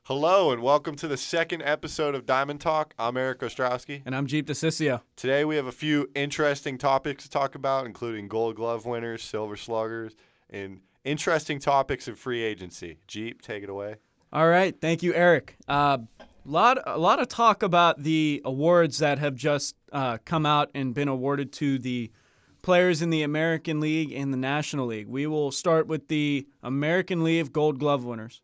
Hello and welcome to the second episode of Diamond Talk. I'm Eric Ostrowski. And I'm Jeep DeCiccio. Today we have a few interesting topics to talk about, including Gold Glove winners, Silver Sluggers, and interesting topics of free agency. Jeep, take it away. All right, thank you, Eric. A lot of talk about the awards that have just come out and been awarded to the players in the American League and the National League. We will start with the American League Gold Glove winners.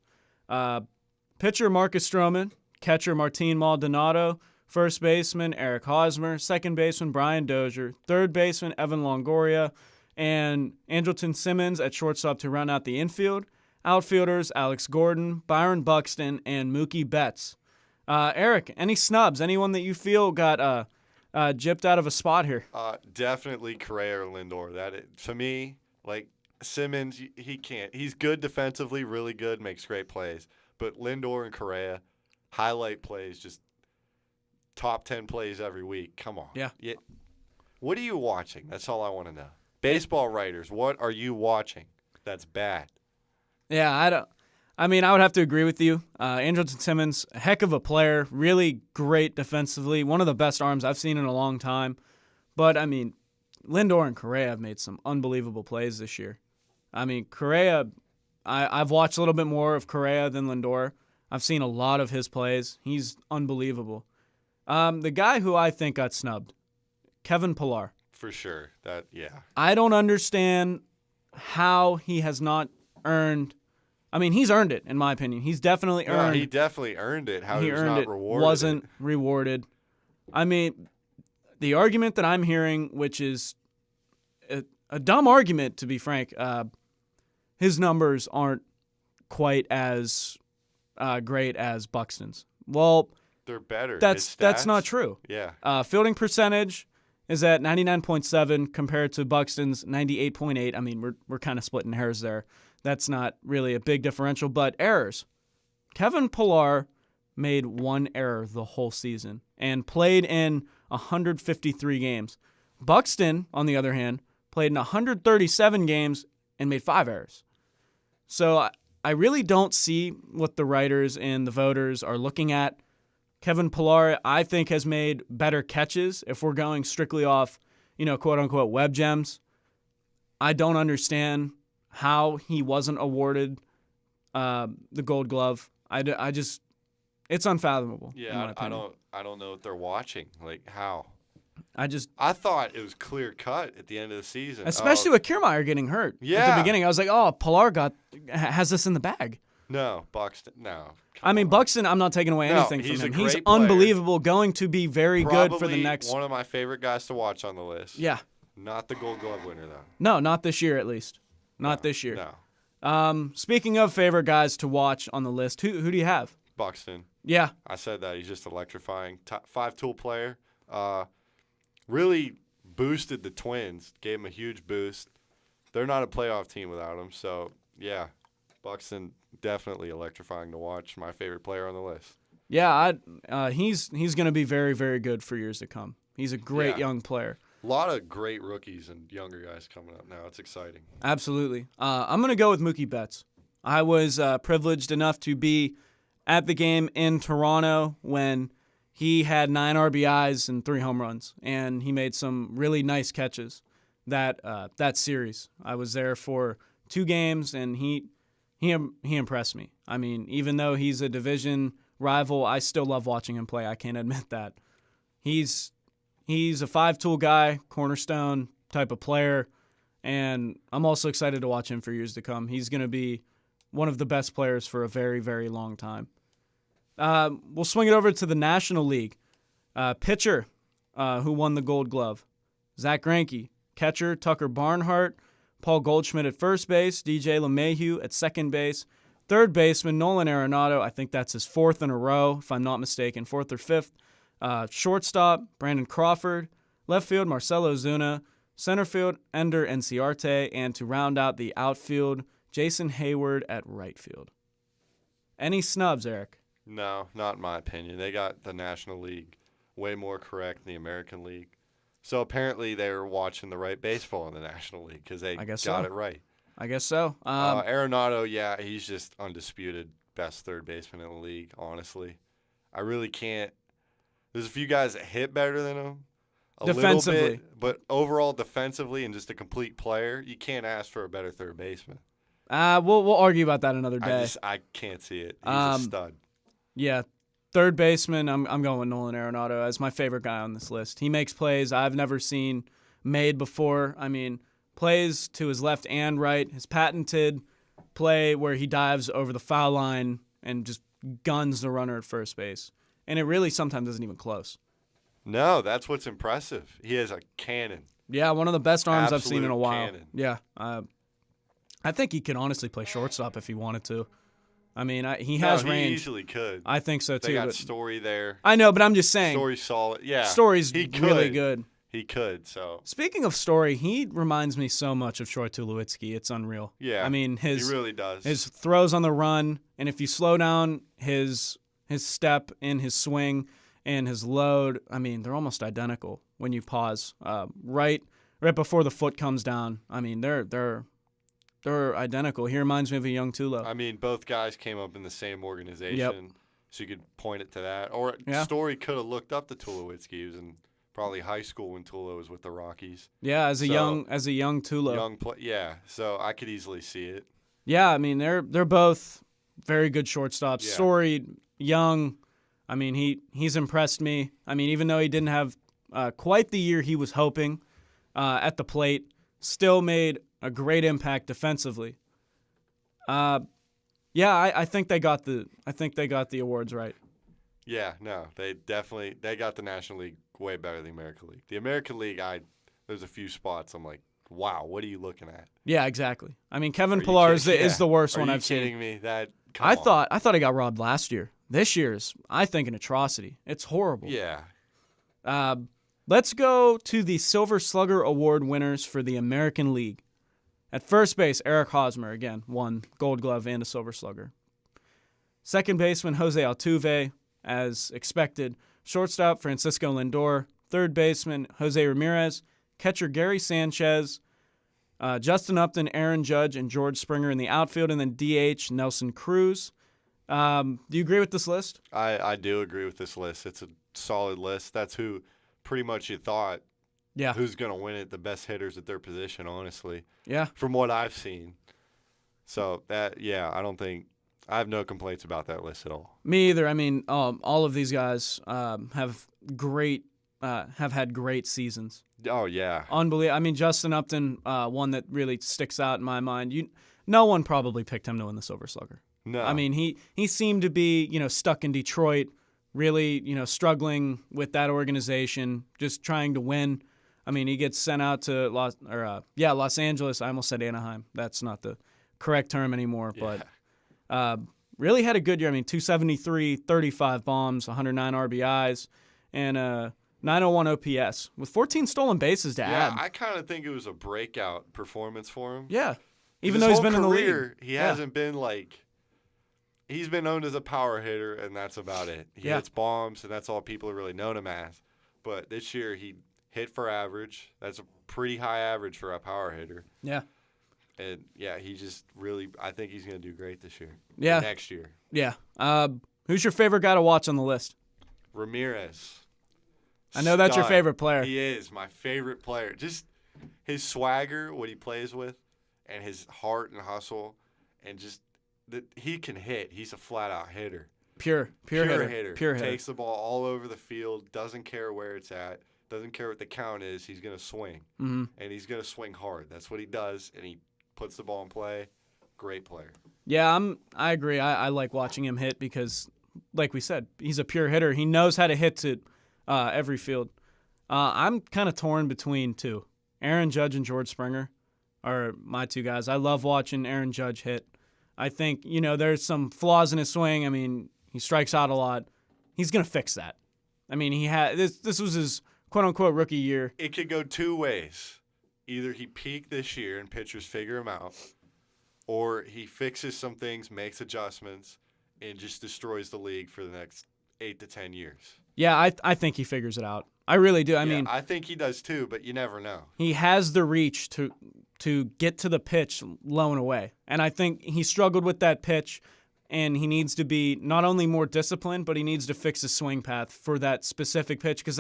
Pitcher Marcus Stroman, catcher Martin Maldonado, first baseman Eric Hosmer, second baseman Brian Dozier, third baseman Evan Longoria, and Andrelton Simmons at shortstop to round out the infield. Outfielders Alex Gordon, Byron Buxton, and Mookie Betts. Eric, any snubs? Anyone that you feel got gypped out of a spot here? Definitely Correa or Lindor. To me, like Simmons, he can't. He's good defensively, really good, makes great plays. But Lindor and Correa, highlight plays, just top 10 plays every week. Come on. Yeah. What are you watching? That's all I want to know. Baseball writers, what are you watching that's bad? Yeah, I would have to agree with you. Andrelton Simmons, a heck of a player, really great defensively, one of the best arms I've seen in a long time. But, Lindor and Correa have made some unbelievable plays this year. Correa, I've watched a little bit more of Correa than Lindor. I've seen a lot of his plays. He's unbelievable. The guy who I think got snubbed, Kevin Pillar. For sure. I don't understand how he has not earned. He's earned it, in my opinion. He's definitely earned it. He definitely earned it. How he was earned not it, rewarded. Wasn't rewarded. The argument that I'm hearing, which is a dumb argument, to be frank, his numbers aren't quite as great as Buxton's. Well, they're better. That's not true. Yeah. Fielding percentage is at 99.7 compared to Buxton's 98.8. We're kind of splitting hairs there. That's not really a big differential, but errors. Kevin Pillar made one error the whole season and played in 153 games. Buxton, on the other hand, played in 137 games and made 5 errors. So I really don't see what the writers and the voters are looking at. Kevin Pillar, I think, has made better catches if we're going strictly off, quote-unquote web gems. I don't understand how he wasn't awarded the Gold Glove. It's unfathomable. Yeah, I don't know what they're watching. Like, how? I thought it was clear cut at the end of the season. Especially with Kiermaier getting hurt at the beginning. I was like, Pillar has this in the bag. No, Buxton, no. Buxton, I'm not taking away anything from him. He's player. Unbelievable, going to be very Probably good for the next. One of my favorite guys to watch on the list. Yeah. Not the Gold Glove winner, though. No, not this year at least. Not this year. No. Speaking of favorite guys to watch on the list, who do you have? Buxton. Yeah. I said that. He's just electrifying. 5-tool player. Really boosted the Twins. Gave him a huge boost. They're not a playoff team without him. So, yeah, Buxton definitely electrifying to watch. My favorite player on the list. Yeah, he's going to be very, very good for years to come. He's a great young player. A lot of great rookies and younger guys coming up now. It's exciting. Absolutely. I'm going to go with Mookie Betts. I was privileged enough to be at the game in Toronto when he had 9 RBIs and 3 home runs, and he made some really nice catches that series. I was there for 2 games, and he impressed me. Even though he's a division rival, I still love watching him play. I can't admit that. He's a 5-tool guy, cornerstone type of player, and I'm also excited to watch him for years to come. He's going to be one of the best players for a very, very long time. We'll swing it over to the National League. Pitcher who won the Gold Glove, Zach Greinke. Catcher, Tucker Barnhart. Paul Goldschmidt at first base. DJ LeMahieu at second base. Third baseman, Nolan Arenado. I think that's his 4th in a row, if I'm not mistaken, 4th or 5th. Shortstop, Brandon Crawford. Left field, Marcelo Zuna. Center field, Ender Enciarte. And to round out the outfield, Jason Hayward at right field. Any snubs, Eric? No, not in my opinion. They got the National League way more correct than the American League. So apparently they were watching the right baseball in the National League because they got it right. I guess so. Arenado, yeah, he's just undisputed best third baseman in the league, honestly. I really can't. There's a few guys that hit better than him. Defensively. Little bit, but overall defensively and just a complete player, you can't ask for a better third baseman. We'll argue about that another day. I can't see it. He's a stud. Yeah, third baseman, I'm going with Nolan Arenado as my favorite guy on this list. He makes plays I've never seen made before. I mean, plays to his left and right. His patented play where he dives over the foul line and just guns the runner at first base. And it really sometimes isn't even close. No, that's what's impressive. He has a cannon. Yeah, one of the best arms I've seen in a Absolute while. cannon. Yeah, I think he could honestly play shortstop if he wanted to. I mean, he has He range. easily could. I think so too. They got but Story there. I know, but I'm just saying. Story's solid. Yeah. Story's he could. really good. He could, so. Speaking of Story, he reminds me so much of Troy Tulowitzki. It's unreal. Yeah. I mean, he really does. his throws on the run, and if you slow down his step in his swing and his load, I mean, they're almost identical when you pause. Right before the foot comes down. I mean, they're identical. He reminds me of a young Tulo. I mean, both guys came up in the same organization, so you could point it to that. Or Story could have looked up to Tulowitzki. He was in probably high school when Tulo was with the Rockies. Yeah, as a young Tulo. Yeah, so I could easily see it. Yeah, I mean, they're both very good shortstops. Yeah. Story, young. I mean, he's impressed me. I mean, even though he didn't have quite the year he was hoping at the plate, still made a great impact defensively. I think they got the awards right. Yeah, no, they got the National League way better than the American League. The American League, there's a few spots I'm like, wow, what are you looking at? Yeah, exactly. I mean, Kevin Pillar is the worst one I've seen. Are you kidding me? I thought he got robbed last year. This year's, I think, an atrocity. It's horrible. Yeah. Let's go to the Silver Slugger Award winners for the American League. At first base, Eric Hosmer, again, won Gold Glove and a Silver Slugger. Second baseman, Jose Altuve, as expected. Shortstop, Francisco Lindor. Third baseman, Jose Ramirez. Catcher, Gary Sanchez. Justin Upton, Aaron Judge, and George Springer in the outfield. And then DH, Nelson Cruz. Do you agree with this list? I do agree with this list. It's a solid list. That's who pretty much you thought. Yeah. Who's going to win it? The best hitters at their position, honestly. Yeah. From what I've seen. So, I have no complaints about that list at all. Me either. I mean, all of these guys have had great seasons. Oh, yeah. Unbelievable. I mean, Justin Upton, one that really sticks out in my mind. No one probably picked him to win the Silver Slugger. No. I mean, he seemed to be, stuck in Detroit, really, struggling with that organization, just trying to win. I mean, he gets sent out to Los Angeles. I almost said Anaheim. That's not the correct term anymore, but really had a good year. I mean, 273, 35 bombs, 109 RBIs, and 901 OPS with 14 stolen bases to add. I kind of think it was a breakout performance for him. Yeah. Even though he's been in the league. He hasn't been he's been known as a power hitter, and that's about it. He hits bombs, and that's all people have really known him as. But this year, he hit for average. That's a pretty high average for a power hitter. Yeah. And, he just really – I think he's going to do great this year. Yeah. Next year. Yeah. Who's your favorite guy to watch on the list? Ramirez. I know that's your favorite player. He is my favorite player. Just his swagger, what he plays with, and his heart and hustle, and just that he can hit. He's a flat-out hitter. Pure hitter. Pure hitter. Takes the ball all over the field, doesn't care where it's at, doesn't care what the count is. He's going to swing, and he's going to swing hard. That's what he does, and he puts the ball in play. Great player. Yeah, I agree. I like watching him hit because, like we said, he's a pure hitter. He knows how to hit to every field. I'm kind of torn between two. Aaron Judge and George Springer are my two guys. I love watching Aaron Judge hit. I think, there's some flaws in his swing. I mean, he strikes out a lot. He's going to fix that. I mean, he had this was his quote-unquote rookie year. It could go two ways. Either he peaked this year and pitchers figure him out, or he fixes some things, makes adjustments, and just destroys the league for the next 8 to 10 years. Yeah, I think he figures it out. I really do. I mean, I think he does too, but you never know. He has the reach to get to the pitch low and away. And I think he struggled with that pitch and he needs to be not only more disciplined, but he needs to fix his swing path for that specific pitch. Because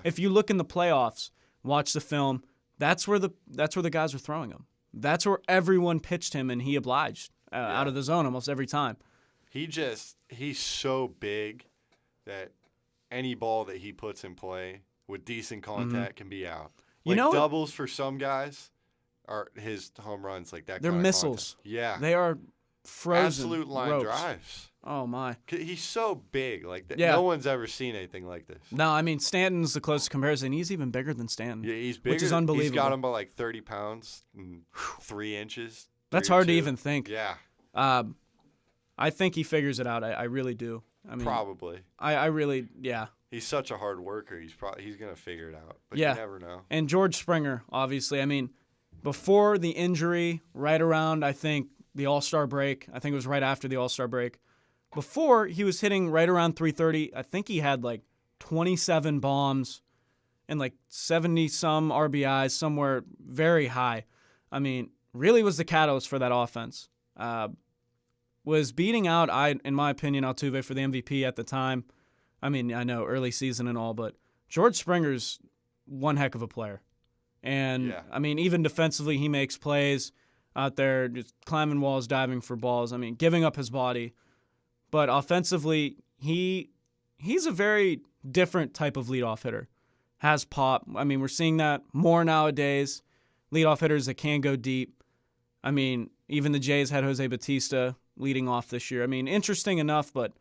if you look in the playoffs, watch the film, that's where the guys were throwing him. That's where everyone pitched him, and he obliged out of the zone almost every time. He's so big that any ball that he puts in play with decent contact can be out. Doubles for some guys are his home runs like that. They're missiles. Yeah. They are frozen absolute line ropes. Drives. Oh, my. He's so big. Like that. Yeah. No one's ever seen anything like this. No, I mean, Stanton's the closest comparison. He's even bigger than Stanton. Yeah, he's bigger. Which is unbelievable. He's got him by like 30 pounds and 3 inches. That's hard to even think. Yeah. I think he figures it out. I really do. I mean, probably. I really, yeah. He's such a hard worker. He's going to figure it out. But yeah. You never know. And George Springer, obviously. I mean, before the injury, right around, I think, the All-Star break. I think it was right after the All-Star break. Before, he was hitting right around 330. I think he had like 27 bombs and like 70-some RBIs, somewhere very high. I mean, really was the catalyst for that offense. Was beating out, in my opinion, Altuve for the MVP at the time. I mean, I know early season and all, but George Springer's one heck of a player. And, I mean, even defensively, he makes plays out there, just climbing walls, diving for balls. I mean, giving up his body. But offensively, he's a very different type of leadoff hitter. Has pop. I mean, we're seeing that more nowadays. Leadoff hitters that can go deep. I mean, even the Jays had Jose Bautista leading off this year. I mean, interesting enough, but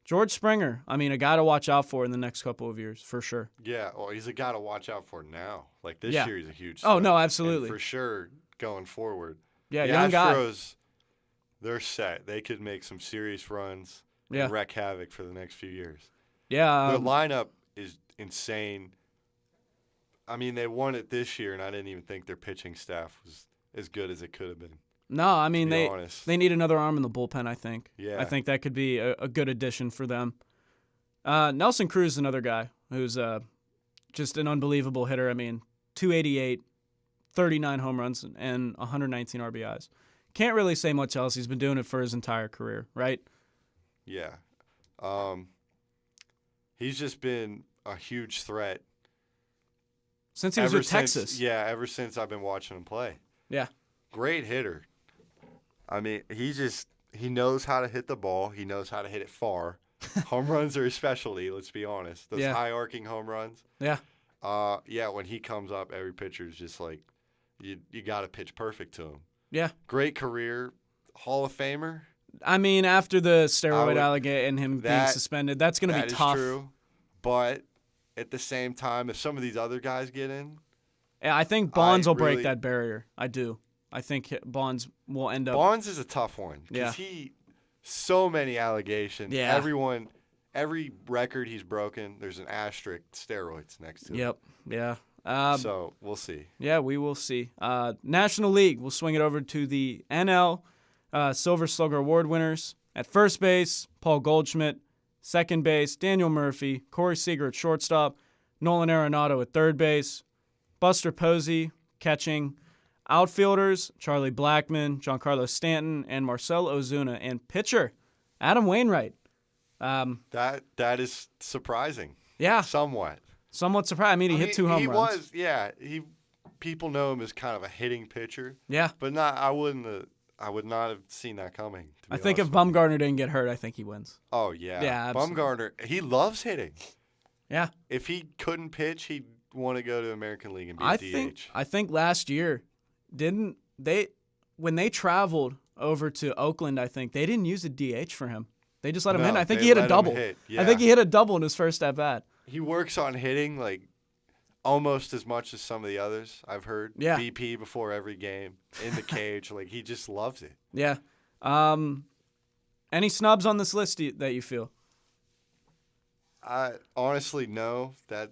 George Springer, I mean, a guy to watch out for in the next couple of years, for sure. Yeah, well, he's a guy to watch out for now. Like, this year, he's a huge star. Oh, no, absolutely. And for sure, going forward. Yeah, the young Astros, guy. They're set. They could make some serious runs and wreak havoc for the next few years. Yeah. Their lineup is insane. I mean, they won it this year, and I didn't even think their pitching staff was as good as it could have been. No, I mean, they need another arm in the bullpen, I think. Yeah. I think that could be a good addition for them. Nelson Cruz is another guy who's just an unbelievable hitter. I mean, 288, 39 home runs, and 119 RBIs. Can't really say much else. He's been doing it for his entire career, right? Yeah. He's just been a huge threat. Since he was with Texas. Yeah, ever since I've been watching him play. Yeah. Great hitter. I mean, he knows how to hit the ball. He knows how to hit it far. Home runs are his specialty, let's be honest. Those high-arcing home runs. Yeah. When he comes up, every pitcher is just like, you got to pitch perfect to him. Yeah. Great career. Hall of Famer. I mean, after the steroid allegation and him being suspended, that's going to be tough. That is true. But at the same time, if some of these other guys get in. Yeah, I think Bonds will break that barrier. I do. I think Bonds will end up. Bonds is a tough one because so many allegations. Yeah. Every record he's broken, there's an asterisk steroids next to it. Yep. Yeah. So we'll see. Yeah, we will see. National League, we'll swing it over to the NL Silver Slugger Award winners. At first base, Paul Goldschmidt. Second base, Daniel Murphy. Corey Seager at shortstop. Nolan Arenado at third base. Buster Posey catching. Outfielders, Charlie Blackmon, Giancarlo Stanton, and Marcell Ozuna. And pitcher, Adam Wainwright. That is surprising. Yeah. Somewhat surprised. I mean, he hit 2 home runs. People know him as kind of a hitting pitcher. Yeah. But I would not have seen that coming. I think if Bumgarner didn't get hurt, I think he wins. Oh, yeah. Yeah, absolutely. Bumgarner, he loves hitting. Yeah. If he couldn't pitch, he'd want to go to American League and be a DH. I think last year, when they traveled over to Oakland, I think, they didn't use a DH for him. They just let him hit. I think he hit a double. Yeah. I think he hit a double in his first at-bat. He works on hitting like almost as much as some of the others I've heard. Yeah. BP before every game, in the cage. Like, he just loves it. Yeah. Any snubs on this list that you feel? I honestly know that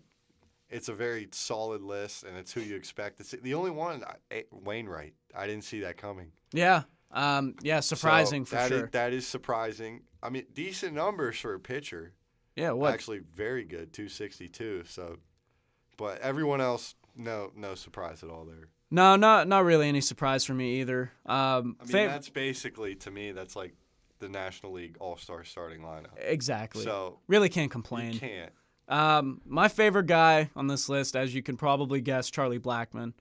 it's a very solid list, and it's who you expect to see. The only one, Wainwright. I didn't see that coming. Yeah. Surprising for sure. That is surprising. I mean, decent numbers for a pitcher. Yeah, what? Actually, very good, 262. So, but everyone else, no surprise at all there. No, not really any surprise for me either. I mean, that's basically, to me, that's like the National League All-Star starting lineup. Exactly. So really can't complain. You can't. My favorite guy on this list, as you can probably guess, Charlie Blackmon.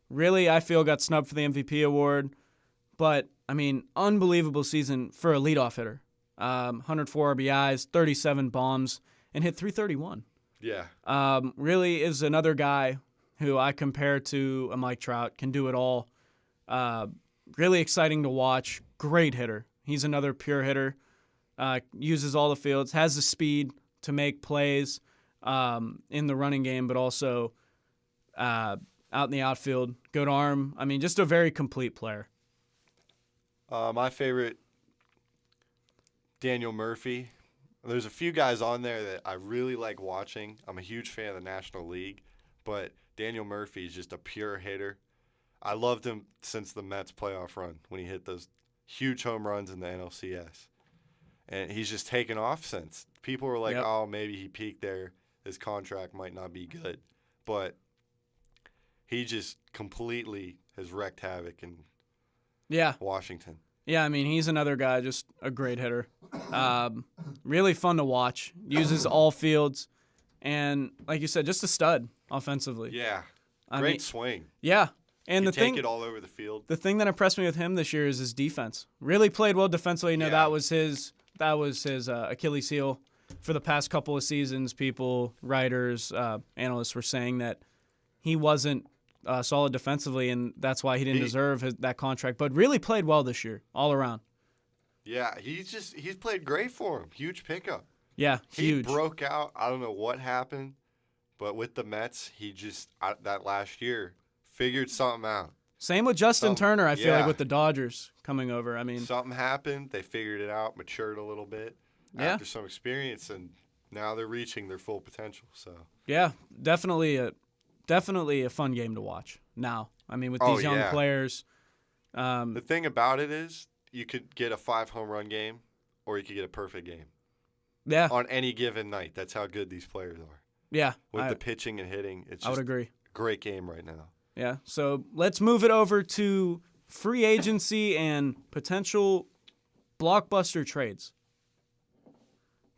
Really, I feel got snubbed for the MVP award, but I mean, unbelievable season for a leadoff hitter. 104 RBIs, 37 bombs, and hit .331. Yeah. Really is another guy who I compare to a Mike Trout, can do it all. Really exciting to watch. Great hitter. He's another pure hitter. Uses all the fields, has the speed to make plays in the running game, but also out in the outfield. Good arm. I mean, just a very complete player. My favorite, Daniel Murphy. There's a few guys on there that I really like watching. I'm a huge fan of the National League, but Daniel Murphy is just a pure hitter. I loved him since the Mets playoff run when he hit those huge home runs in the NLCS. And he's just taken off since. People were like, oh, maybe he peaked there. His contract might not be good. But he just completely has wreaked havoc in Washington. Yeah, I mean, he's another guy, just a great hitter. Really fun to watch. Uses all fields. And like you said, just a stud offensively. Yeah. Great swing. Yeah. And the thing, take it all over the field. The thing that impressed me with him this year is his defense. Really played well defensively. You know, that was his Achilles heel for the past couple of seasons. People, writers, analysts were saying that he wasn't solid defensively, and that's why he didn't deserve that contract. But really played well this year, all around. Yeah, he's played great for him. Huge pickup. Yeah, huge. He broke out. I don't know what happened, but with the Mets, he just that last year figured something out. Same with Justin Turner, I feel like, with the Dodgers coming over. I mean, something happened. They figured it out, matured a little bit after some experience, and now they're reaching their full potential. So yeah, definitely a fun game to watch now. I mean, with these young players. The thing about it is you could get a 5-home run game or you could get a perfect game. Yeah. On any given night. That's how good these players are. Yeah. With the pitching and hitting, it's just I would agree. A great game right now. Yeah. So let's move it over to free agency and potential blockbuster trades.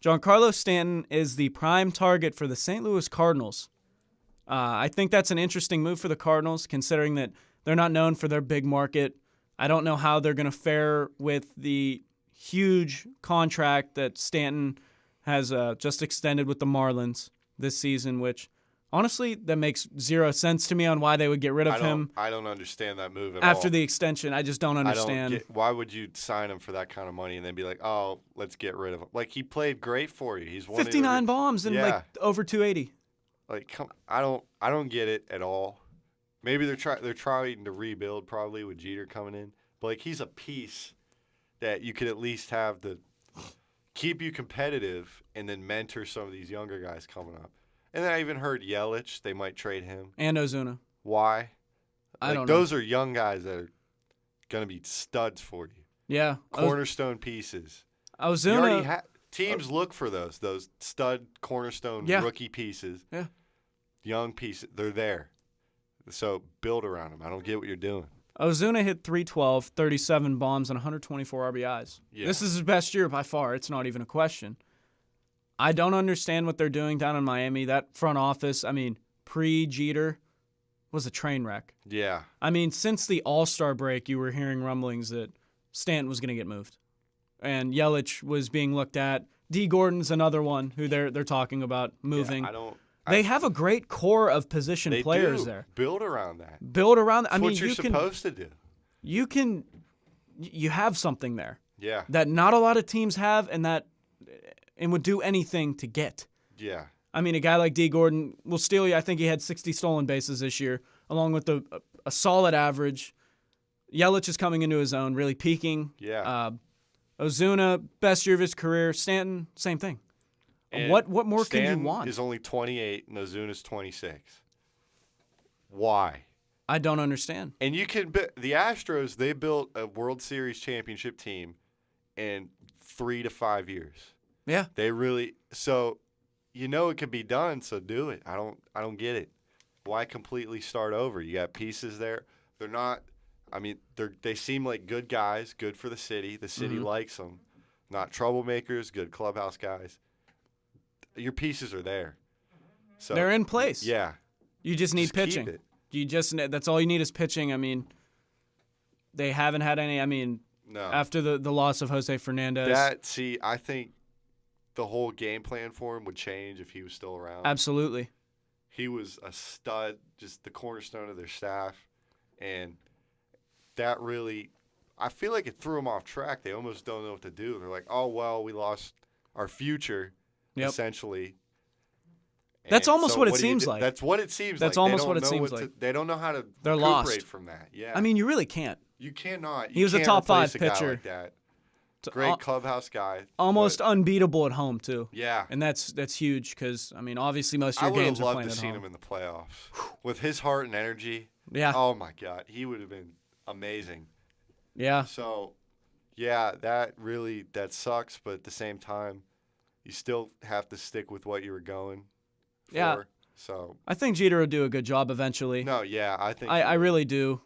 Giancarlo Stanton is the prime target for the St. Louis Cardinals. I think that's an interesting move for the Cardinals, considering that they're not known for their big market. I don't know how they're going to fare with the huge contract that Stanton has just extended with the Marlins this season, which honestly, that makes zero sense to me on why they would get rid of him. I don't understand that move at all. After the extension, I just don't understand. Why would you sign him for that kind of money and then be like, oh, let's get rid of him? Like, he played great for you. He's 59 bombs and like over 280. Like, I don't get it at all. Maybe they're trying to rebuild probably with Jeter coming in. But like, he's a piece that you could at least have to keep you competitive and then mentor some of these younger guys coming up. And then I even heard Yelich, they might trade him. And Ozuna. Why? I don't know. Those are young guys that are going to be studs for you. Yeah. Cornerstone pieces. Ozuna. Teams look for those stud cornerstone rookie pieces. Yeah. Young pieces. They're there. So build around them. I don't get what you're doing. Ozuna hit .312, 37 bombs, and 124 RBIs. Yeah. This is his best year by far. It's not even a question. I don't understand what they're doing down in Miami. That front office, I mean, pre-Jeter was a train wreck. Yeah. I mean, since the All-Star break, you were hearing rumblings that Stanton was going to get moved. And Yelich was being looked at. D. Gordon's another one who they're talking about moving. Yeah, they have a great core of position players there. Build around that. That's what you're supposed to do. You have something there. Yeah. That not a lot of teams have and would do anything to get. Yeah. I mean, a guy like D. Gordon will steal you. I think he had 60 stolen bases this year, along with a solid average. Yelich is coming into his own, really peaking. Yeah. Ozuna, best year of his career. Stanton, same thing. And what more can you want? Stanton is only 28 and Ozuna's 26. Why? I don't understand. And the Astros, they built a World Series championship team in 3 to 5 years. Yeah. They really it can be done, so do it. I don't get it. Why completely start over? You got pieces there. They're not they seem like good guys, good for the city. The city likes them. not troublemakers, good clubhouse guys. Your pieces are there. So They're in place. Yeah. You just need Just keep pitching. it. That's all you need is pitching. I mean, they haven't had any. I mean, No. after the loss of Jose Fernandez. I think the whole game plan for him would change if he was still around. Absolutely. He was a stud, just the cornerstone of their staff. And that really, I feel like it threw him off track. They almost don't know what to do. They're like, oh, well, we lost our future, essentially. That's And almost so what it do you seems do? like. That's what it seems like. That's almost what it seems like. They don't know how to They're recuperate lost. from that. Yeah. I mean, you really can't. You cannot. He was a can't top replace 5 a guy pitcher. like that. Great clubhouse guy. Almost but, unbeatable at home, too. Yeah. And that's huge because, I mean, obviously most of your games are playing at home. I would have loved to see him in the playoffs. With his heart and energy. Yeah. Oh, my God. He would have been amazing. Yeah. So, yeah, that sucks. But at the same time, you still have to stick with what you were going for. Yeah. So I think Jeter will do a good job eventually. No, yeah, I think I really do.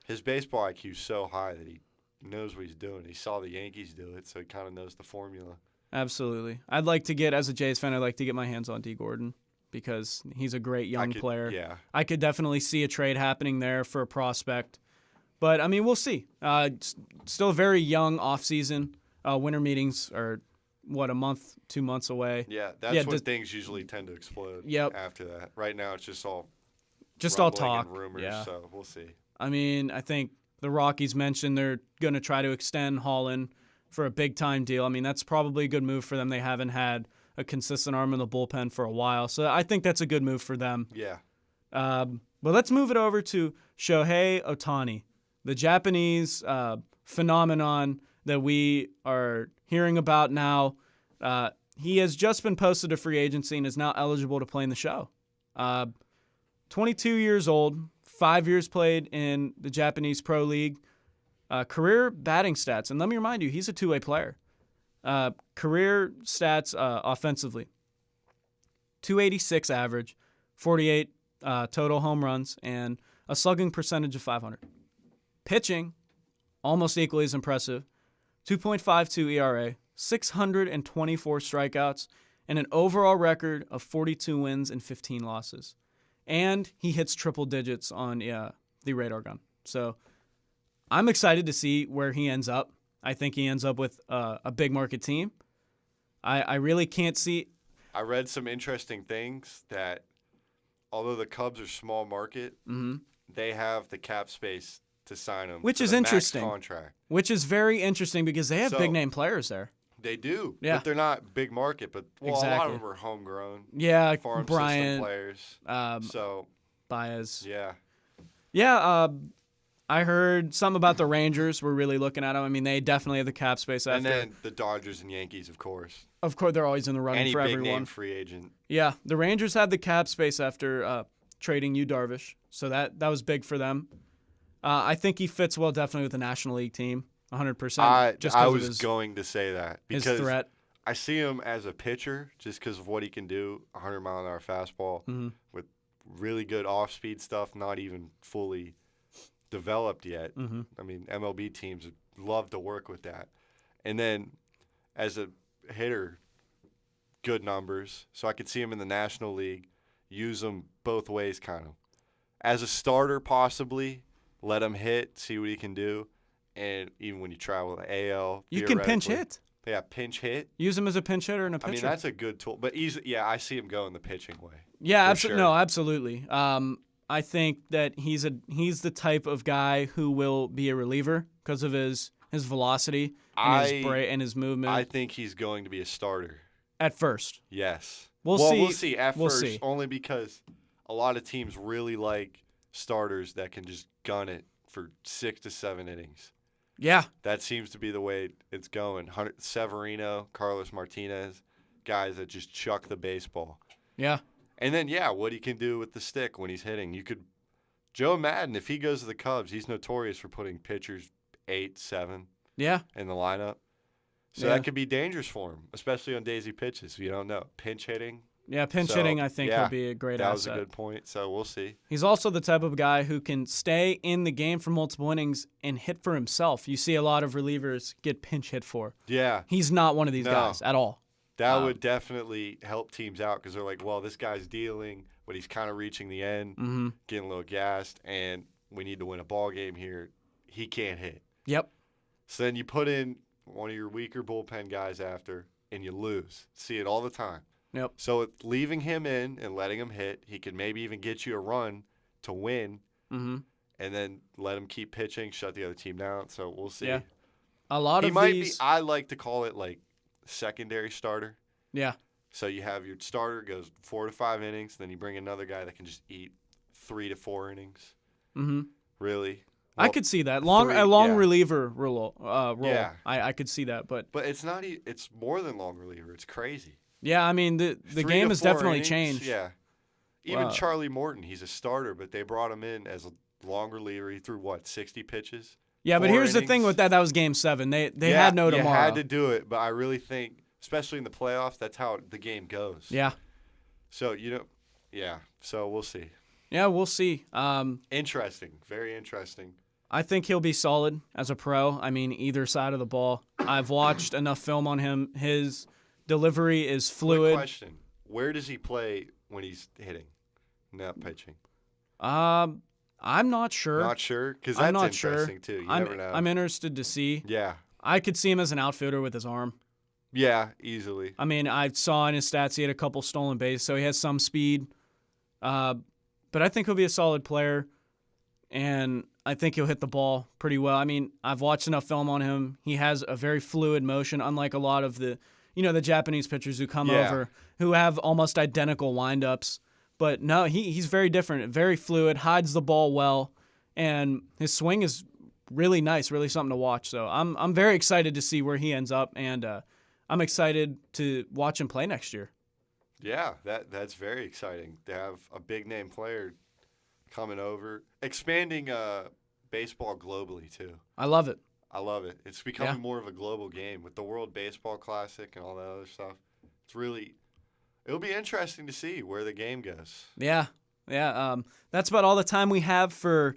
His baseball IQ is so high that he knows what he's doing. He saw the Yankees do it, so he kind of knows the formula. Absolutely. As a Jays fan, I'd like to get my hands on D. Gordon because he's a great young player. Yeah. I could definitely see a trade happening there for a prospect. But, I mean, we'll see. Still a very young offseason. Winter meetings are, a month, 2 months away. Yeah, that's when things usually tend to explode after that. Right now it's just all talk. And rumors, yeah. So we'll see. I mean, I think the Rockies mentioned they're going to try to extend Holland for a big-time deal. I mean, that's probably a good move for them. They haven't had a consistent arm in the bullpen for a while. So I think that's a good move for them. Yeah. But let's move it over to Shohei Ohtani, the Japanese phenomenon that we are hearing about now. He has just been posted to free agency and is now eligible to play in the show. 22 years old, 5 years played in the Japanese Pro League. Career batting stats, and let me remind you, he's a two-way player. Career stats offensively, 286 average, 48 total home runs, and a slugging percentage of .500. Pitching, almost equally as impressive, 2.52 ERA, 624 strikeouts, and an overall record of 42 wins and 15 losses. And he hits triple digits on the radar gun. So I'm excited to see where he ends up. I think he ends up with a big market team. I really can't see. I read some interesting things that although the Cubs are small market, they have the cap space to sign him. Which is interesting. Contract. Which is very interesting because they have big name players there. They do. Yeah. But they're not big market. But a lot of them are homegrown. Yeah, farm Bryant, system players. Baez. Yeah. Yeah, I heard something about the Rangers were really looking at him. I mean, they definitely have the cap space after. And then the Dodgers and Yankees, of course. Of course, they're always in the running for everyone. Any big name free agent. Yeah, the Rangers had the cap space after trading Yu Darvish, so that was big for them. I think he fits well definitely with the National League team, 100%. I was going to say that because his threat. I see him as a pitcher just because of what he can do, 100-mile-an-hour fastball with really good off-speed stuff, not even fully developed yet. I mean, MLB teams love to work with that. And then as a hitter, good numbers. So I could see him in the National League, use him both ways kind of. As a starter, possibly, let him hit, see what he can do. And even when you travel the AL, you can pinch hit. Yeah, pinch hit. Use him as a pinch hitter and a pitcher. I mean, that's a good tool. But I see him going the pitching way. Yeah, absolutely. No, absolutely. I think that he's the type of guy who will be a reliever because of his velocity and his movement. I think he's going to be a starter. At first. Yes. We'll see. We'll see at first, only because a lot of teams really like starters that can just gun it for 6 to 7 innings. Yeah. That seems to be the way it's going. Severino, Carlos Martinez, guys that just chuck the baseball. Yeah. And then, what he can do with the stick when he's hitting. Joe Madden, if he goes to the Cubs, he's notorious for putting pitchers 8, 7 in the lineup. So that could be dangerous for him, especially on daisy pitches. You don't know. Pinch hitting, Yeah, pinch So, hitting, I think, yeah, will be a great that asset. was a good point. So we'll see. He's also the type of guy who can stay in the game for multiple innings and hit for himself. You see a lot of relievers get pinch hit for. Yeah. He's not one of these No. guys at all. That would definitely help teams out because they're like, well, this guy's dealing, but he's kind of reaching the end, getting a little gassed, and we need to win a ball game here. He can't hit. Yep. So then you put in one of your weaker bullpen guys after, and you lose. See it all the time. Yep. So with leaving him in and letting him hit, he can maybe even get you a run to win, and then let him keep pitching, shut the other team down. So we'll see. Yeah. A lot He of might these. be. I like to call it like secondary starter. Yeah. So you have your starter goes 4 to 5 innings, then you bring another guy that can just eat 3 to 4 innings. Mm-hmm. Really? I Well, could see that. three, A long yeah. reliever role. Yeah. I could see that, but But it's not. It's more than long reliever. It's crazy. yeah, I mean the 3 game to has 4 definitely innings, changed. Yeah. Even Wow. Charlie Morton, he's a starter, but they brought him in as a long reliever. He threw 60 pitches. Yeah, but 4 here's the thing innings. with that. That was Game 7. They had no tomorrow. You had to do it, but I really think, especially in the playoffs, that's how the game goes. Yeah. So yeah. So we'll see. Yeah, we'll see. Interesting. Very interesting. I think he'll be solid as a pro. I mean, either side of the ball. I've watched enough film on him. His delivery is Quick fluid. question: where does he play when he's hitting, not pitching? I'm not sure. Not sure, because I'm that's not sure. interesting too. You never know. I'm interested to see. Yeah. I could see him as an outfielder with his arm. Yeah, easily. I mean, I saw in his stats he had a couple stolen bases, so he has some speed. But I think he'll be a solid player, and I think he'll hit the ball pretty well. I mean, I've watched enough film on him. He has a very fluid motion, unlike a lot of the Japanese pitchers who come over who have almost identical windups. But no, he's very different, very fluid, hides the ball well, and his swing is really nice, really something to watch. So I'm very excited to see where he ends up, and I'm excited to watch him play next year. Yeah, that's very exciting to have a big name player coming over, expanding baseball globally too. I love it. I love it. It's becoming more of a global game with the World Baseball Classic and all that other stuff. It'll be interesting to see where the game goes. Yeah. That's about all the time we have for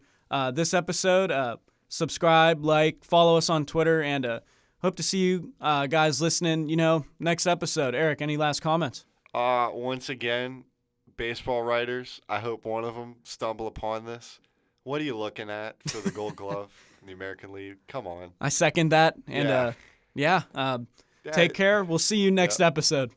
this episode. Subscribe, like, follow us on Twitter, and hope to see you guys listening, next episode. Eric, any last comments? Once again, baseball writers, I hope one of them stumble upon this. What are you looking at for the Gold Glove in the American League? Come on. I second that. And take care. We'll see you next episode.